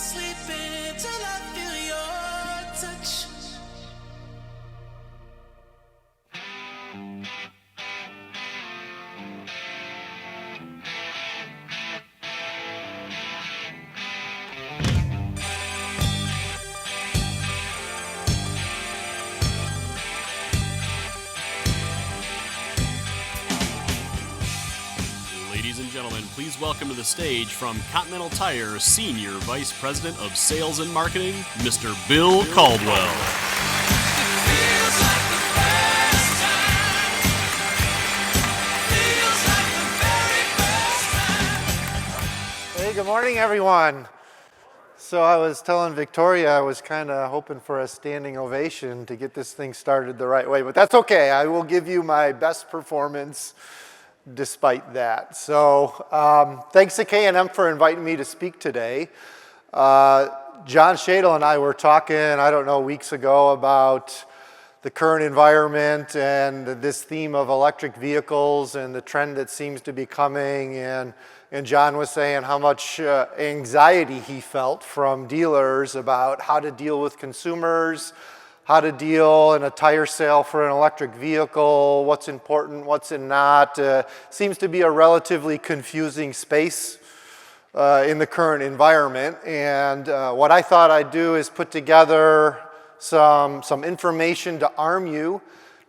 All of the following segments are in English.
sleeping till I feel your touch. Ladies and gentlemen, please welcome to the stage from Continental Tire Senior Vice President of Sales and Marketing, Mr. Bill Caldwell. Hey, good morning, everyone. So I was telling Victoria I was kind of hoping for a standing ovation to get this thing started the right way, but that's okay. I will give you my best performance despite that. So thanks to K&M for inviting me to speak today. John Shadle and I were talking, I don't know, weeks ago about the current environment and this theme of electric vehicles and the trend that seems to be coming. And John was saying how much anxiety he felt from dealers about how to deal with consumers, how to deal in a tire sale for an electric vehicle, what's important, what's not. Seems to be a relatively confusing space in the current environment. And what I thought I'd do is put together some information to arm you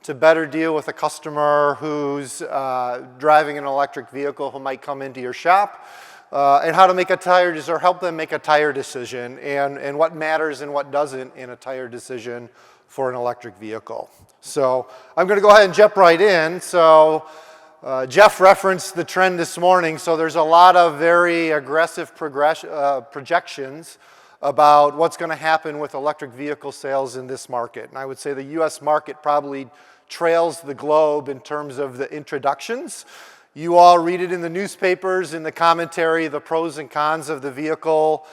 to better deal with a customer who's driving an electric vehicle who might come into your shop, and how to make a tire decision, or help them make a tire decision, and what matters and what doesn't in a tire decision for an electric vehicle. So I'm going to go ahead and jump right in. So Jeff referenced the trend this morning, so there's a lot of very aggressive projections about what's going to happen with electric vehicle sales in this market. And I would say the US market probably trails the globe in terms of the introductions. You all read it in the newspapers, in the commentary, the pros and cons of the vehicle.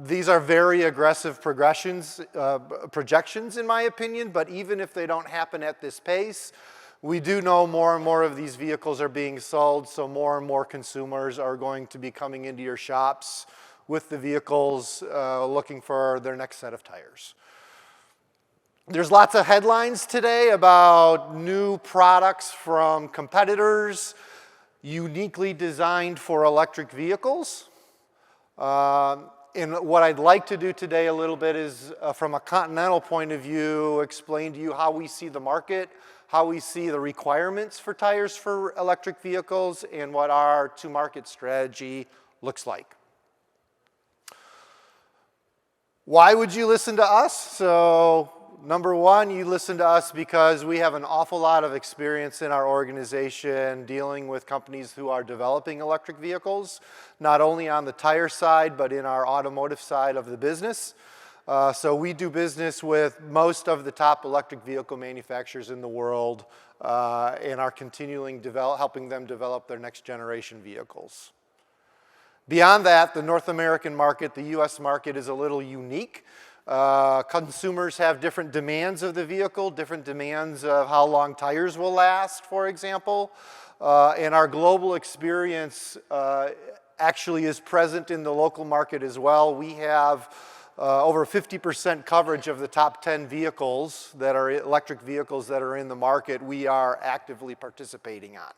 These are very aggressive projections in my opinion, but even if they don't happen at this pace, we do know more and more of these vehicles are being sold, so more and more consumers are going to be coming into your shops with the vehicles looking for their next set of tires. There's lots of headlines today about new products from competitors uniquely designed for electric vehicles. And what I'd like to do today a little bit is, from a Continental point of view, explain to you how we see the market, how we see the requirements for tires for electric vehicles, and what our to-market strategy looks like. Why would you listen to us? So, number one, you listen to us because we have an awful lot of experience in our organization dealing with companies who are developing electric vehicles, not only on the tire side, but in our automotive side of the business. So we do business with most of the top electric vehicle manufacturers in the world and are continuing helping them develop their next generation vehicles. Beyond that, the North American market, the US market, is a little unique. Consumers have different demands of the vehicle, different demands of how long tires will last, for example. And our global experience actually is present in the local market as well. We have over 50% coverage of the top 10 vehicles that are electric vehicles that are in the market we are actively participating on.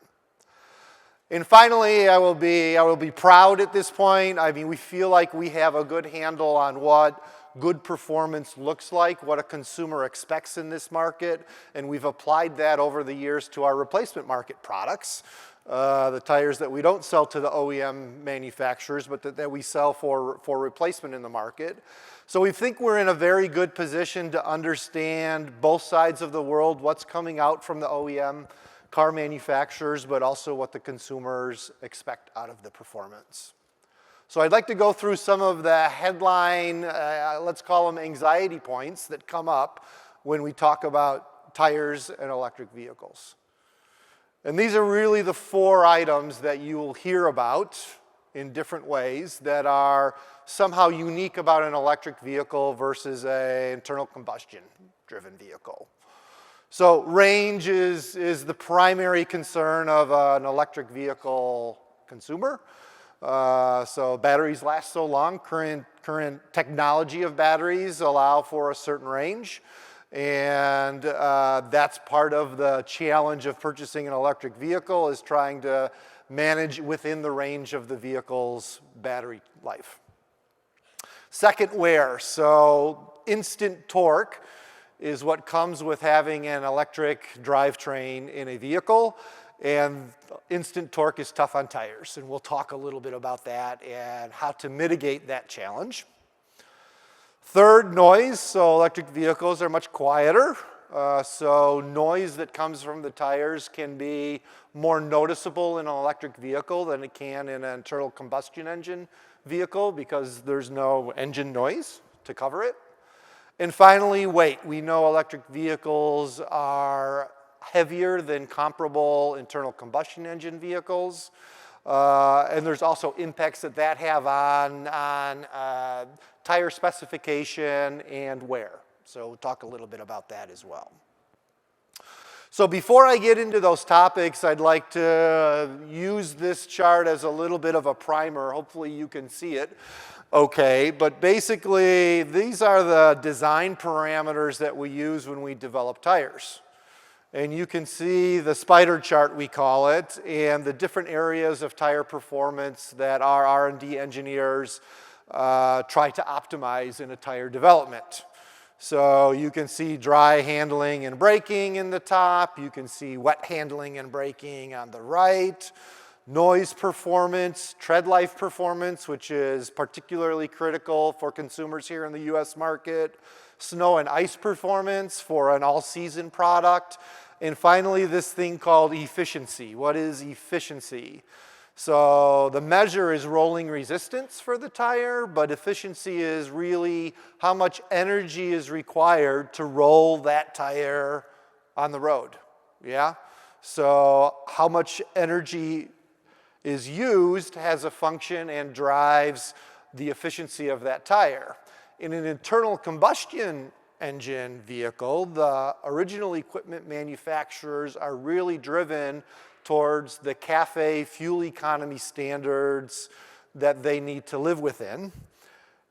And finally, I will be proud at this point. I mean, we feel like we have a good handle on what good performance looks like, what a consumer expects in this market, and we've applied that over the years to our replacement market products, the tires that we don't sell to the OEM manufacturers, but that we sell for replacement in the market. So we think we're in a very good position to understand both sides of the world, what's coming out from the OEM car manufacturers, but also what the consumers expect out of the performance. So I'd like to go through some of the headline, let's call them anxiety points that come up when we talk about tires and electric vehicles. And these are really the four items that you will hear about in different ways that are somehow unique about an electric vehicle versus an internal combustion driven vehicle. So range is the primary concern of an electric vehicle consumer. So batteries last so long. Current technology of batteries allow for a certain range. And that's part of the challenge of purchasing an electric vehicle, is trying to manage within the range of the vehicle's battery life. Second wear, so instant torque is what comes with having an electric drivetrain in a vehicle, and instant torque is tough on tires, and we'll talk a little bit about that and how to mitigate that challenge. Third, noise. So electric vehicles are much quieter. So noise that comes from the tires can be more noticeable in an electric vehicle than it can in an internal combustion engine vehicle, because there's no engine noise to cover it. And finally, weight. We know electric vehicles are heavier than comparable internal combustion engine vehicles. And there's also impacts that have on tire specification and wear. So we'll talk a little bit about that as well. So before I get into those topics, I'd like to use this chart as a little bit of a primer. Hopefully you can see it okay. But basically, these are the design parameters that we use when we develop tires. And you can see the spider chart, we call it, and the different areas of tire performance that our R&D engineers try to optimize in a tire development. So you can see dry handling and braking in the top. You can see wet handling and braking on the right. Noise performance, tread life performance, which is particularly critical for consumers here in the US market. Snow and ice performance for an all-season product. And finally, this thing called efficiency. What is efficiency? So the measure is rolling resistance for the tire, but efficiency is really how much energy is required to roll that tire on the road. Yeah? So how much energy is used has a function and drives the efficiency of that tire. In an internal combustion engine vehicle, the original equipment manufacturers are really driven towards the CAFE fuel economy standards that they need to live within.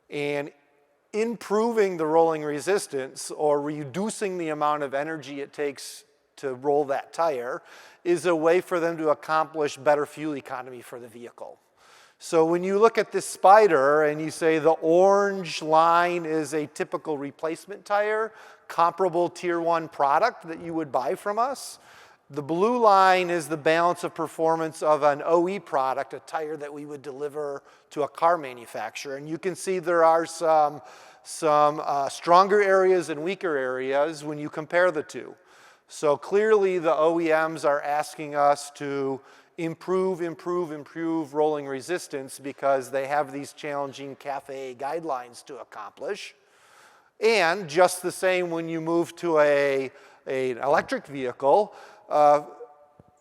And improving the rolling resistance or reducing the amount of energy it takes to roll that tire is a way for them to accomplish better fuel economy for the vehicle. So when you look at this spider and you say the orange line is a typical replacement tire, comparable tier 1 product that you would buy from us, the blue line is the balance of performance of an OE product, a tire that we would deliver to a car manufacturer. And you can see there are some stronger areas and weaker areas when you compare the two. So clearly the OEMs are asking us to improve rolling resistance because they have these challenging CAFE guidelines to accomplish. And just the same when you move to an electric vehicle,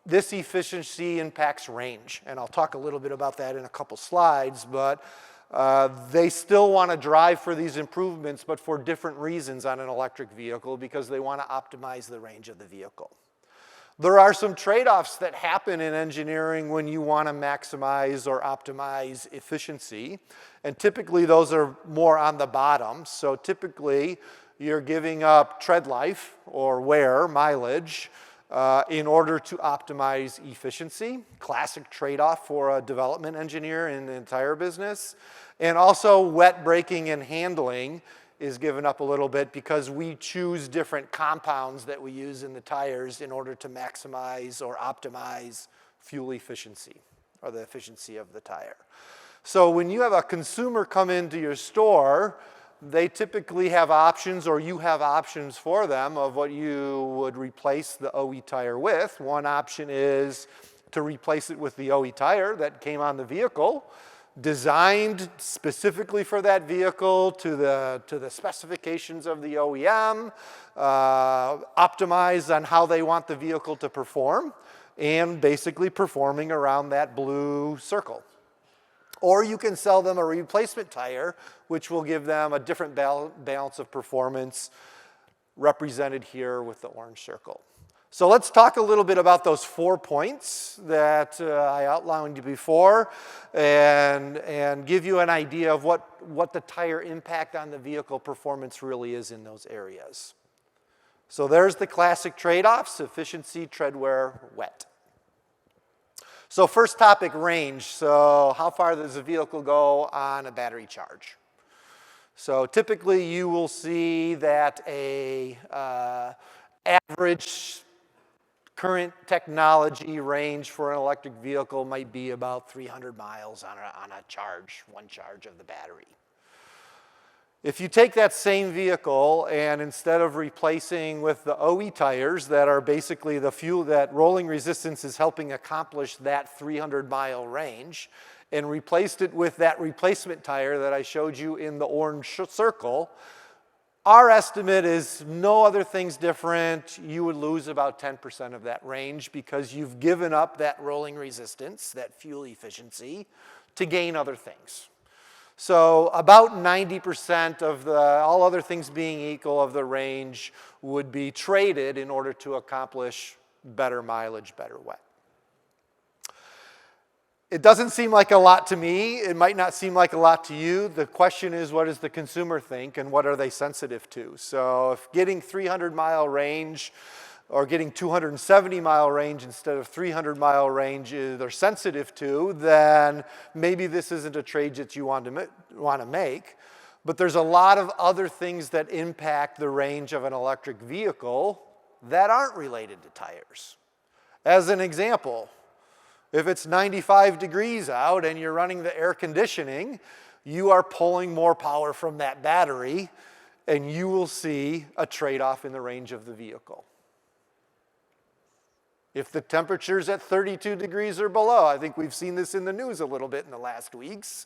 this efficiency impacts range. And I'll talk a little bit about that in a couple slides, but they still want to drive for these improvements, but for different reasons on an electric vehicle because they want to optimize the range of the vehicle. There are some trade-offs that happen in engineering when you want to maximize or optimize efficiency, and typically those are more on the bottom. So typically you're giving up tread life or wear, mileage, in order to optimize efficiency. Classic trade-off for a development engineer in the entire business. And also wet braking and handling is given up a little bit because we choose different compounds that we use in the tires in order to maximize or optimize fuel efficiency or the efficiency of the tire. So when you have a consumer come into your store, they typically have options, or you have options for them of what you would replace the OE tire with. One option is to replace it with the OE tire that came on the vehicle, designed specifically for that vehicle to the specifications of the OEM, optimized on how they want the vehicle to perform, and basically performing around that blue circle. Or you can sell them a replacement tire, which will give them a different balance of performance represented here with the orange circle. So let's talk a little bit about those 4 points that I outlined before and give you an idea of what the tire impact on the vehicle performance really is in those areas. So there's the classic trade-offs: efficiency, tread wear, wet. So first topic, range. So how far does a vehicle go on a battery charge? So typically you will see that a average current technology range for an electric vehicle might be about 300 miles on a charge, one charge of the battery. If you take that same vehicle and instead of replacing with the OE tires that are basically the fuel that rolling resistance is helping accomplish that 300-mile range, and replaced it with that replacement tire that I showed you in the orange circle, our estimate is no other things different. You would lose about 10% of that range because you've given up that rolling resistance, that fuel efficiency, to gain other things. So about 90% of all other things being equal of the range would be traded in order to accomplish better mileage, better wet. It doesn't seem like a lot to me. It might not seem like a lot to you. The question is, what does the consumer think and what are they sensitive to? So if getting 300-mile range or getting 270-mile range instead of 300-mile range they're sensitive to, then maybe this isn't a trade that you want to make. But there's a lot of other things that impact the range of an electric vehicle that aren't related to tires. As an example, if it's 95 degrees out and you're running the air conditioning, you are pulling more power from that battery, and you will see a trade-off in the range of the vehicle. If the temperature's at 32 degrees or below, I think we've seen this in the news a little bit in the last weeks,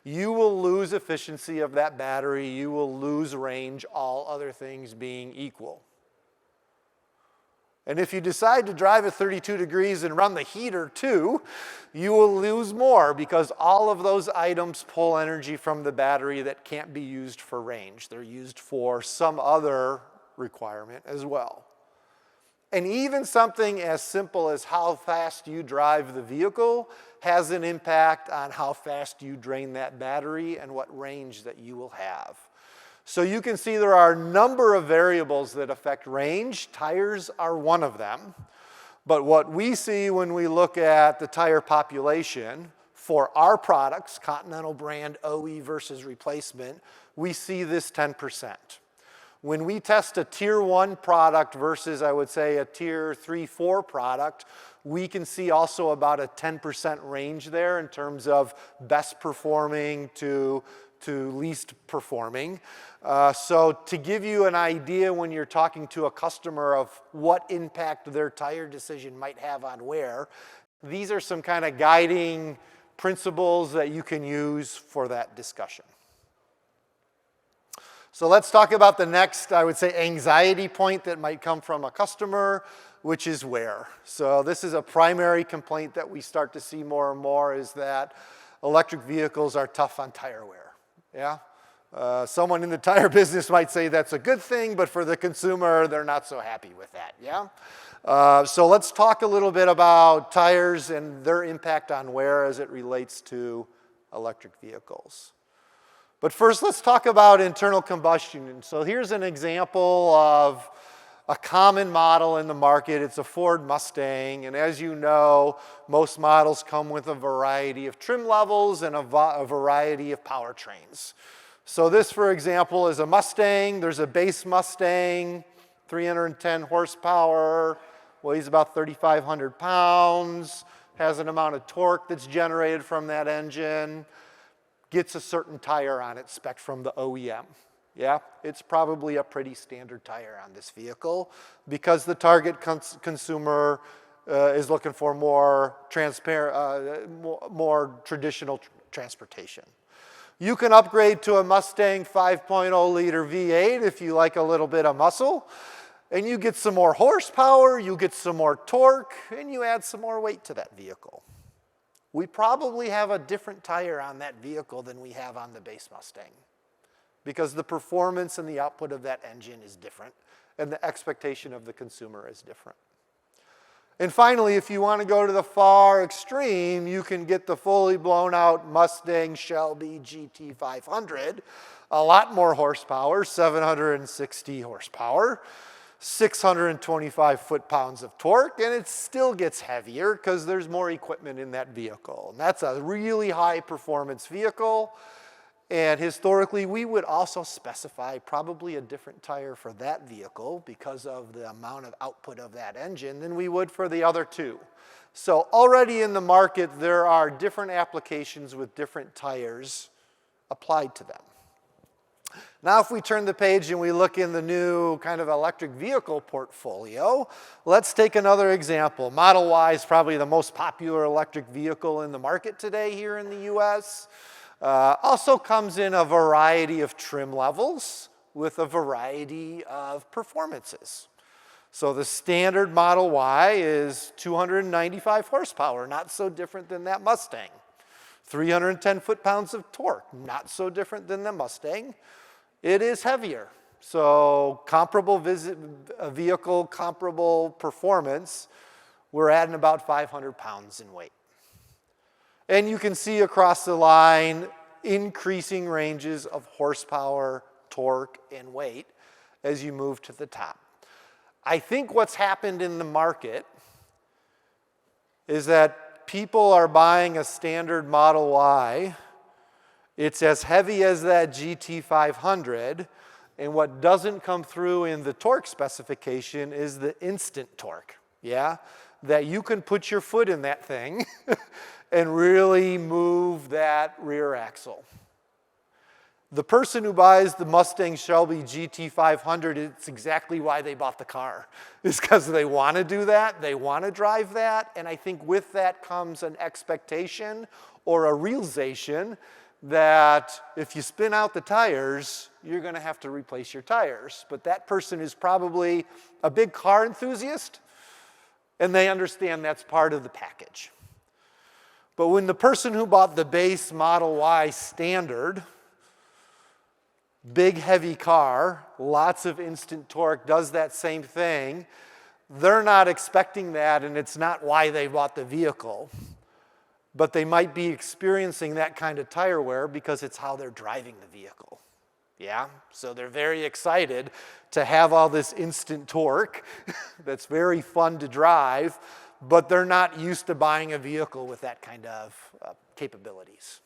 you will lose efficiency of that battery, you will lose range, all other things being equal. And if you decide to drive at 32 degrees and run the heater too, you will lose more because all of those items pull energy from the battery that can't be used for range. They're used for some other requirement as well. And even something as simple as how fast you drive the vehicle has an impact on how fast you drain that battery and what range that you will have. So you can see there are a number of variables that affect range. Tires are one of them. But what we see when we look at the tire population for our products, Continental brand OE versus replacement, we see this 10%. When we test a tier 1 product versus, I would say, a tier 3, 4 product, we can see also about a 10% range there in terms of best performing to least performing. So to give you an idea when you're talking to a customer of what impact their tire decision might have on wear, these are some kind of guiding principles that you can use for that discussion. So let's talk about the next, I would say, anxiety point that might come from a customer, which is wear. So this is a primary complaint that we start to see more and more, is that electric vehicles are tough on tire wear. Yeah? Someone in the tire business might say that's a good thing, but for the consumer, they're not so happy with that. Yeah? So let's talk a little bit about tires and their impact on wear as it relates to electric vehicles. But first, let's talk about internal combustion. So here's an example of a common model in the market. It's a Ford Mustang, and as you know, most models come with a variety of trim levels and a variety of powertrains. So this, for example, is a Mustang. There's a base Mustang, 310 horsepower, weighs about 3,500 pounds, has an amount of torque that's generated from that engine, gets a certain tire on it spec'd from the OEM. Yeah, it's probably a pretty standard tire on this vehicle because the target consumer is looking for more transparent, more traditional transportation. You can upgrade to a Mustang 5.0 liter V8 if you like a little bit of muscle, and you get some more horsepower, you get some more torque, and you add some more weight to that vehicle. We probably have a different tire on that vehicle than we have on the base Mustang, because the performance and the output of that engine is different, and the expectation of the consumer is different. And finally, if you want to go to the far extreme, you can get the fully blown out Mustang Shelby GT500, a lot more horsepower, 760 horsepower, 625 foot-pounds of torque, and it still gets heavier because there's more equipment in that vehicle. And that's a really high performance vehicle. And historically, we would also specify probably a different tire for that vehicle because of the amount of output of that engine than we would for the other two. So already in the market, there are different applications with different tires applied to them. Now if we turn the page and we look in the new kind of electric vehicle portfolio, let's take another example. Model Y is probably the most popular electric vehicle in the market today here in the US. Also comes in a variety of trim levels with a variety of performances. So the standard Model Y is 295 horsepower, not so different than that Mustang. 310 foot-pounds of torque, not so different than the Mustang. It is heavier, so comparable vehicle, comparable performance, we're adding about 500 pounds in weight. And you can see across the line increasing ranges of horsepower, torque, and weight as you move to the top. I think what's happened in the market is that people are buying a standard Model Y. It's as heavy as that GT500, and what doesn't come through in the torque specification is the instant torque, yeah? That you can put your foot in that thing and really move that rear axle. The person who buys the Mustang Shelby GT500, it's exactly why they bought the car. It's because they want to do that, they want to drive that, and I think with that comes an expectation or a realization that if you spin out the tires, you're going to have to replace your tires. But that person is probably a big car enthusiast, and they understand that's part of the package. But when the person who bought the base Model Y standard, big heavy car, lots of instant torque, does that same thing, they're not expecting that, and it's not why they bought the vehicle. But they might be experiencing that kind of tire wear because it's how they're driving the vehicle. Yeah? So they're very excited to have all this instant torque that's very fun to drive, but they're not used to buying a vehicle with that kind of capabilities.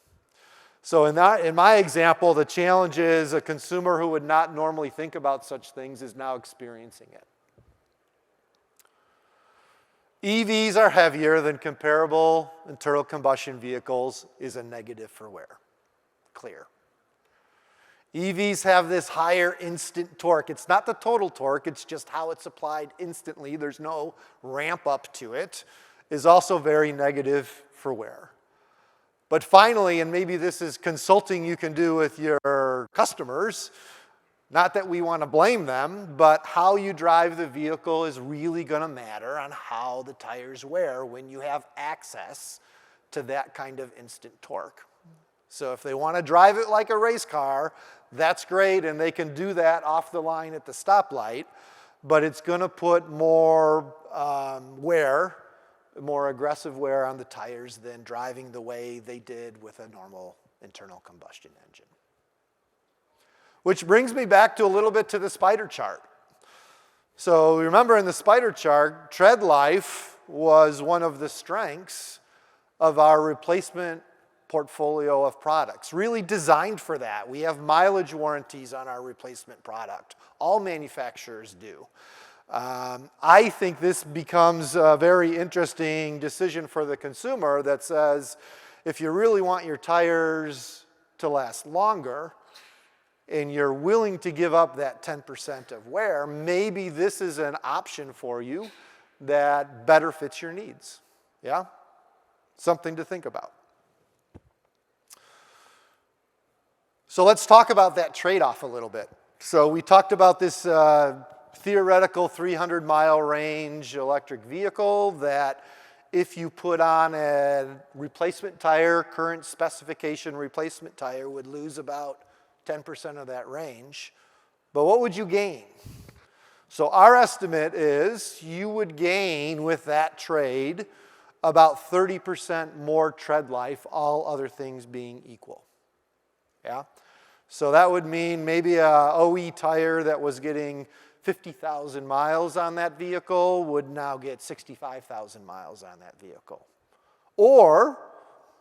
So in my example, the challenge is a consumer who would not normally think about such things is now experiencing it. EVs are heavier than comparable internal combustion vehicles is a negative for wear. Clear. EVs have this higher instant torque. It's not the total torque, it's just how it's applied instantly. There's no ramp up to it. Is also very negative for wear. But finally, and maybe this is consulting you can do with your customers, not that we want to blame them, but how you drive the vehicle is really going to matter on how the tires wear when you have access to that kind of instant torque. So if they want to drive it like a race car, that's great, and they can do that off the line at the stoplight, but it's going to put more wear, more aggressive wear on the tires than driving the way they did with a normal internal combustion engine. Which brings me back to a little bit to the spider chart. So remember in the spider chart, tread life was one of the strengths of our replacement portfolio of products, really designed for that. We have mileage warranties on our replacement product. All manufacturers do. I think this becomes a very interesting decision for the consumer that says, if you really want your tires to last longer, and you're willing to give up that 10% of wear, maybe this is an option for you that better fits your needs. Yeah? Something to think about. So let's talk about that trade-off a little bit. So we talked about this theoretical 300-mile range electric vehicle that if you put on a replacement tire, current specification replacement tire would lose about 10% of that range. But what would you gain? So our estimate is you would gain with that trade about 30% more tread life, all other things being equal. Yeah? So that would mean maybe a OE tire that was getting 50,000 miles on that vehicle would now get 65,000 miles on that vehicle. Or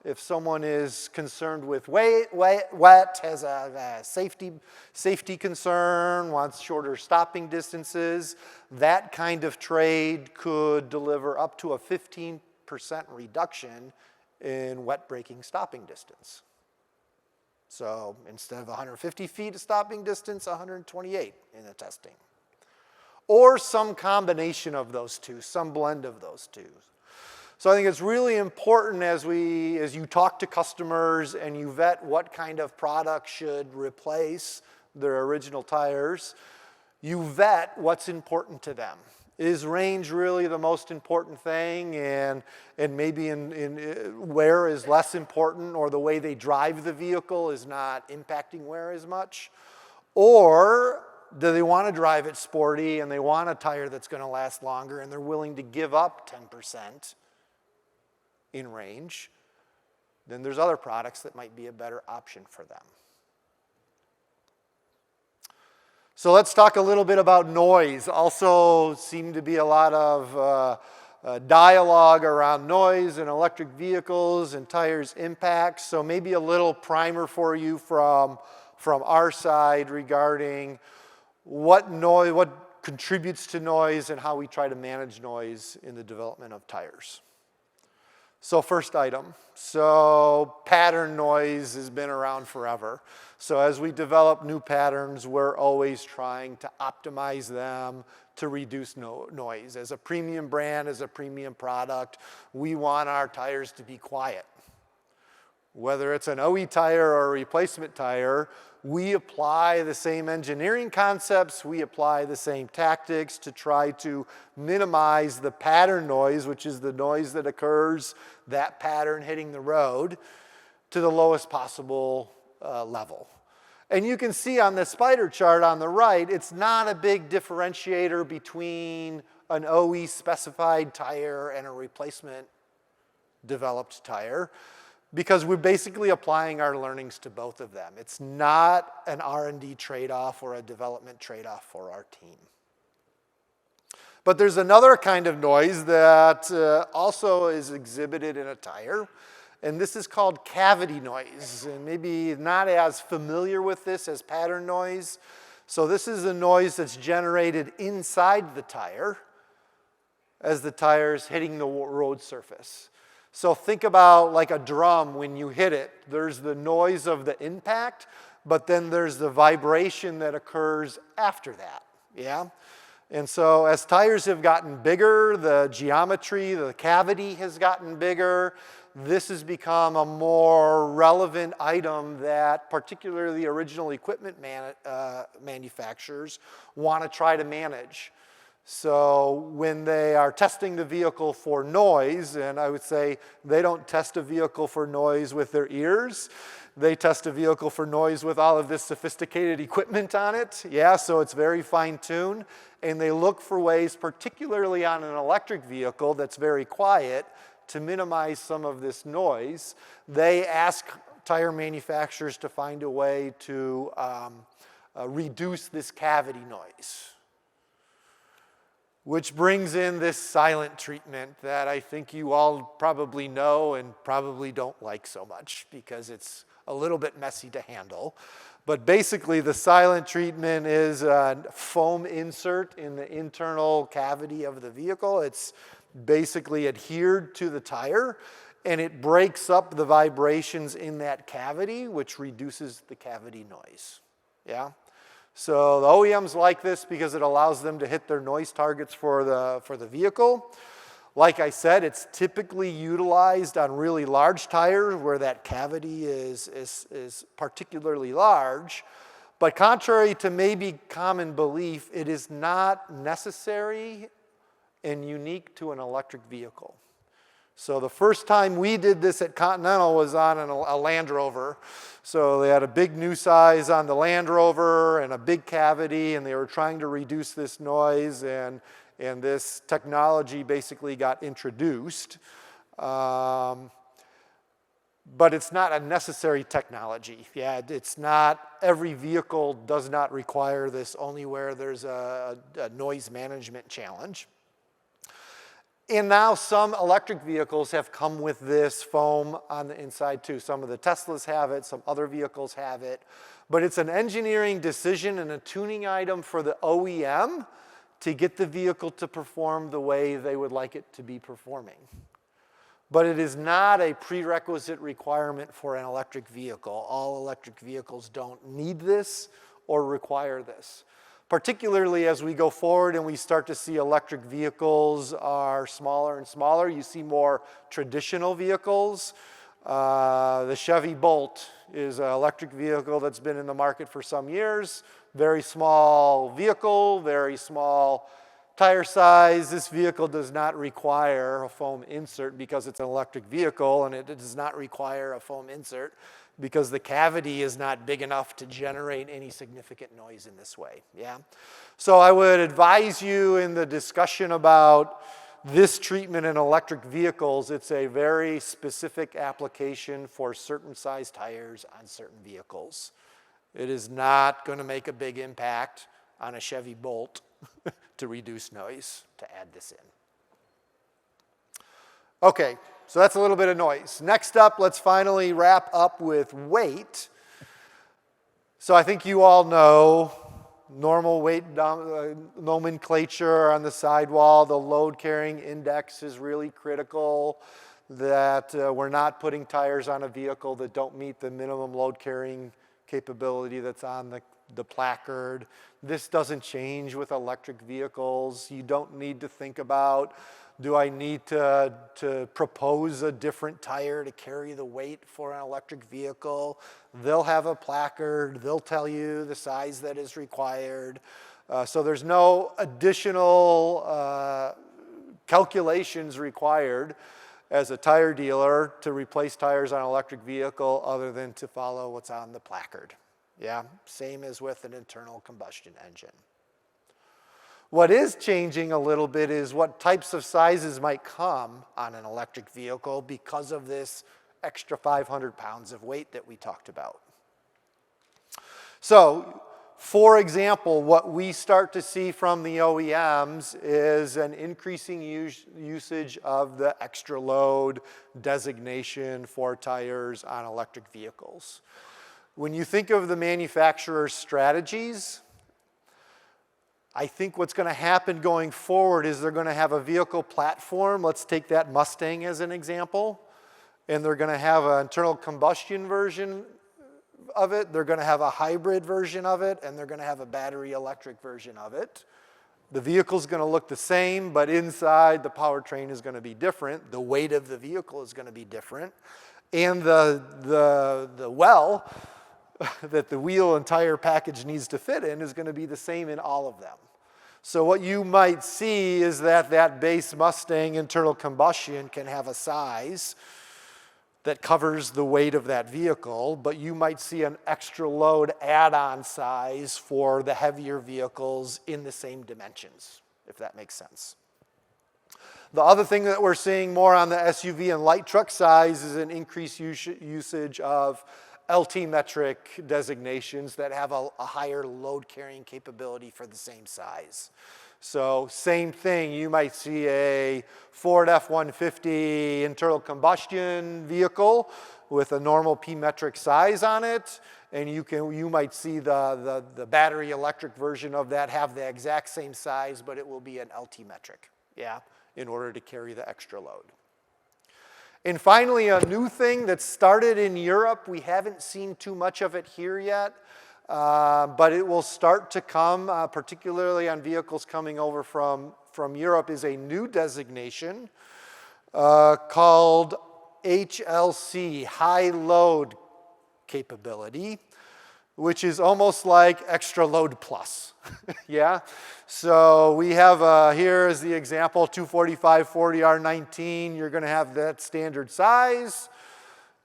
if someone is concerned with wet, has a safety concern, wants shorter stopping distances, that kind of trade could deliver up to a 15% reduction in wet braking stopping distance. So instead of 150 feet of stopping distance, 128 in the testing. Or some combination of those two, some blend of those two. So I think it's really important as you talk to customers and you vet what kind of product should replace their original tires, you vet what's important to them. Is range really the most important thing, and maybe in wear is less important, or the way they drive the vehicle is not impacting wear as much? Or do they want to drive it sporty and they want a tire that's going to last longer and they're willing to give up 10% in range? Then there's other products that might be a better option for them. So let's talk a little bit about noise. Also seem to be a lot of dialogue around noise and electric vehicles and tires impacts. So maybe a little primer for you from our side regarding what contributes to noise and how we try to manage noise in the development of tires. So first item, pattern noise has been around forever. So as we develop new patterns, we're always trying to optimize them to reduce noise. As a premium brand, as a premium product, we want our tires to be quiet. Whether it's an OE tire or a replacement tire, we apply the same engineering concepts, we apply the same tactics to try to minimize the pattern noise, which is the noise that occurs, that pattern hitting the road, to the lowest possible level. And you can see on the spider chart on the right, it's not a big differentiator between an OE specified tire and a replacement developed tire, because we're basically applying our learnings to both of them. It's not an R&D trade-off or a development trade-off for our team. But there's another kind of noise that also is exhibited in a tire, and this is called cavity noise. And maybe not as familiar with this as pattern noise. So this is a noise that's generated inside the tire as the tire is hitting the road surface. So think about like a drum. When you hit it, there's the noise of the impact, but then there's the vibration that occurs after that, yeah? And so as tires have gotten bigger, the geometry, the cavity has gotten bigger. This has become a more relevant item that particularly original equipment manufacturers want to try to manage. So when they are testing the vehicle for noise, and I would say they don't test a vehicle for noise with their ears, they test a vehicle for noise with all of this sophisticated equipment on it. Yeah, so it's very fine-tuned. And they look for ways, particularly on an electric vehicle that's very quiet, to minimize some of this noise. They ask tire manufacturers to find a way to reduce this cavity noise. Which brings in this silent treatment that I think you all probably know and probably don't like so much because it's a little bit messy to handle. But basically the silent treatment is a foam insert in the internal cavity of the vehicle. It's basically adhered to the tire and it breaks up the vibrations in that cavity, which reduces the cavity noise. Yeah? So the OEMs like this because it allows them to hit their noise targets for the vehicle. Like I said, it's typically utilized on really large tires where that cavity is particularly large. But contrary to maybe common belief, it is not necessary and unique to an electric vehicle. So the first time we did this at Continental was on a Land Rover. So they had a big new size on the Land Rover and a big cavity, and they were trying to reduce this noise, and this technology basically got introduced. But it's not a necessary technology. Yeah, it's not, every vehicle does not require this, only where there's a noise management challenge. And now some electric vehicles have come with this foam on the inside too. Some of the Teslas have it, some other vehicles have it. But it's an engineering decision and a tuning item for the OEM to get the vehicle to perform the way they would like it to be performing. But it is not a prerequisite requirement for an electric vehicle. All electric vehicles don't need this or require this. Particularly as we go forward and we start to see electric vehicles are smaller and smaller, you see more traditional vehicles. The Chevy Bolt is an electric vehicle that's been in the market for some years. Very small vehicle, very small tire size. This vehicle does not require a foam insert because it's an electric vehicle, and it does not require a foam insert because the cavity is not big enough to generate any significant noise in this way, yeah? So I would advise you in the discussion about this treatment in electric vehicles, it's a very specific application for certain size tires on certain vehicles. It is not going to make a big impact on a Chevy Bolt to reduce noise to add this in. Okay, so that's a little bit of noise. Next up, let's finally wrap up with weight. So I think you all know normal weight nomenclature on the sidewall. The load carrying index is really critical, that we're not putting tires on a vehicle that don't meet the minimum load carrying capability that's on the placard. This doesn't change with electric vehicles. You don't need to think about, do I need to propose a different tire to carry the weight for an electric vehicle? They'll have a placard. They'll tell you the size that is required. So there's no additional calculations required as a tire dealer to replace tires on an electric vehicle other than to follow what's on the placard. Yeah, same as with an internal combustion engine. What is changing a little bit is what types of sizes might come on an electric vehicle because of this extra 500 pounds of weight that we talked about. So, for example, what we start to see from the OEMs is an increasing usage of the extra load designation for tires on electric vehicles. When you think of the manufacturer's strategies, I think what's going to happen going forward is they're going to have a vehicle platform. Let's take that Mustang as an example. And they're going to have an internal combustion version of it. They're going to have a hybrid version of it. And they're going to have a battery electric version of it. The vehicle's going to look the same, but inside the powertrain is going to be different. The weight of the vehicle is going to be different. And the well that the wheel and tire package needs to fit in is going to be the same in all of them. So what you might see is that base Mustang internal combustion can have a size that covers the weight of that vehicle, but you might see an extra load add-on size for the heavier vehicles in the same dimensions, if that makes sense. The other thing that we're seeing more on the SUV and light truck size is an increased usage of LT metric designations that have a higher load carrying capability for the same size. So same thing, you might see a Ford F-150 internal combustion vehicle with a normal P metric size on it, and you might see the battery electric version of that have the exact same size, but it will be an LT metric, yeah, in order to carry the extra load. And finally, a new thing that started in Europe, we haven't seen too much of it here yet, but it will start to come, particularly on vehicles coming over from Europe, is a new designation called HLC, high load capability. which is almost like extra load plus. Yeah? So we have here is the example 245 40R19. You're going to have that standard size.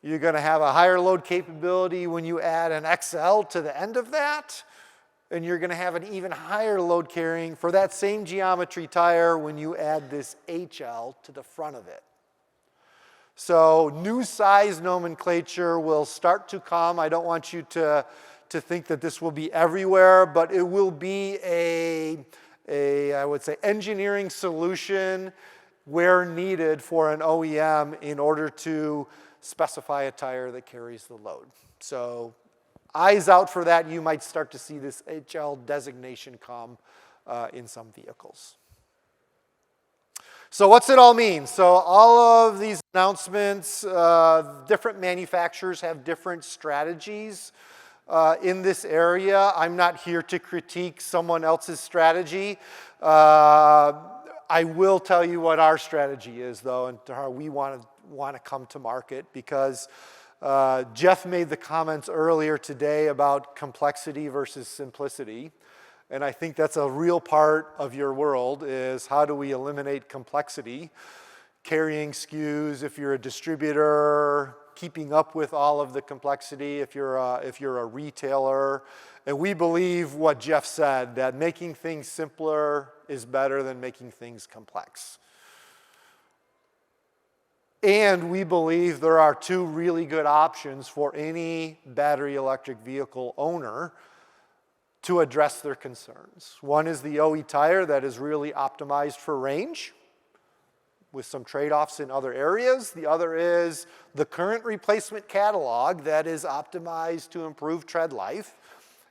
You're going to have a higher load capability when you add an XL to the end of that. And you're going to have an even higher load carrying for that same geometry tire when you add this HL to the front of it. So new size nomenclature will start to come. I don't want you to think that this will be everywhere, but it will be I would say, engineering solution where needed for an OEM in order to specify a tire that carries the load. So eyes out for that. You might start to see this HL designation come in some vehicles. So what's it all mean? So all of these announcements, different manufacturers have different strategies in this area. I'm not here to critique someone else's strategy. I will tell you what our strategy is, though, and how we want to come to market, because Jeff made the comments earlier today about complexity versus simplicity. And I think that's a real part of your world, is how do we eliminate complexity, carrying SKUs if you're a distributor, keeping up with all of the complexity if you're a retailer. And we believe what Jeff said, that making things simpler is better than making things complex. And we believe there are two really good options for any battery electric vehicle owner to address their concerns. One is the OE tire that is really optimized for range with some trade-offs in other areas. The other is the current replacement catalog that is optimized to improve tread life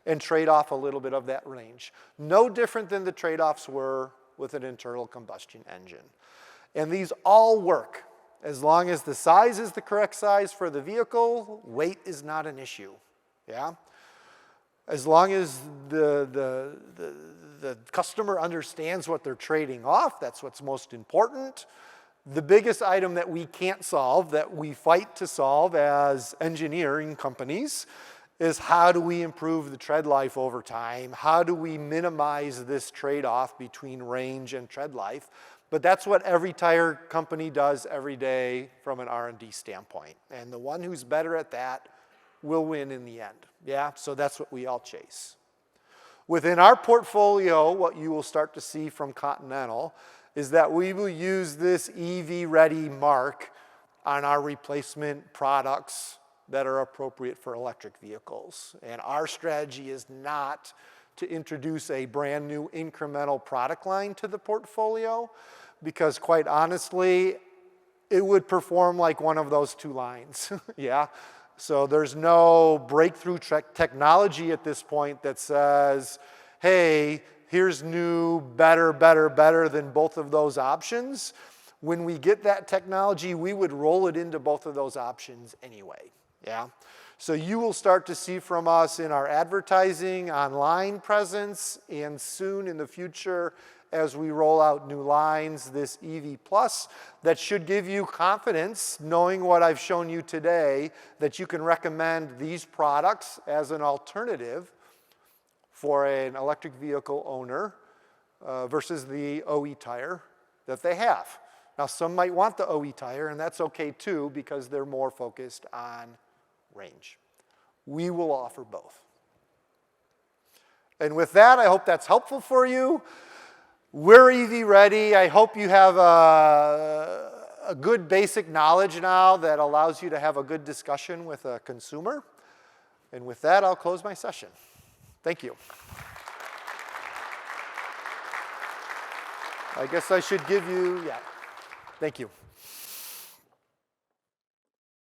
and trade off a little bit of that range. No different than the trade-offs were with an internal combustion engine. And these all work as long as the size is the correct size for the vehicle. Weight is not an issue. Yeah? As long as the customer understands what they're trading off, that's what's most important. The biggest item that we can't solve, that we fight to solve as engineering companies, is how do we improve the tread life over time? How do we minimize this trade-off between range and tread life? But that's what every tire company does every day from an R&D standpoint. And the one who's better at that will win in the end. Yeah, so that's what we all chase. Within our portfolio, what you will start to see from Continental is that we will use this EV-ready mark on our replacement products that are appropriate for electric vehicles. And our strategy is not to introduce a brand new incremental product line to the portfolio, because quite honestly, it would perform like one of those two lines. Yeah. So there's no breakthrough technology at this point that says, hey, here's new, better than both of those options. When we get that technology, we would roll it into both of those options anyway. Yeah. So you will start to see from us in our advertising, online presence, and soon in the future as we roll out new lines, this EV Plus, that should give you confidence, knowing what I've shown you today, that you can recommend these products as an alternative for an electric vehicle owner versus the OE tire that they have. Now, some might want the OE tire, and that's okay too, because they're more focused on range. We will offer both. And with that, I hope that's helpful for you. We're EV ready. I hope you have a good basic knowledge now that allows you to have a good discussion with a consumer. And with that, I'll close my session. Thank you. I guess I should give you, yeah, thank you.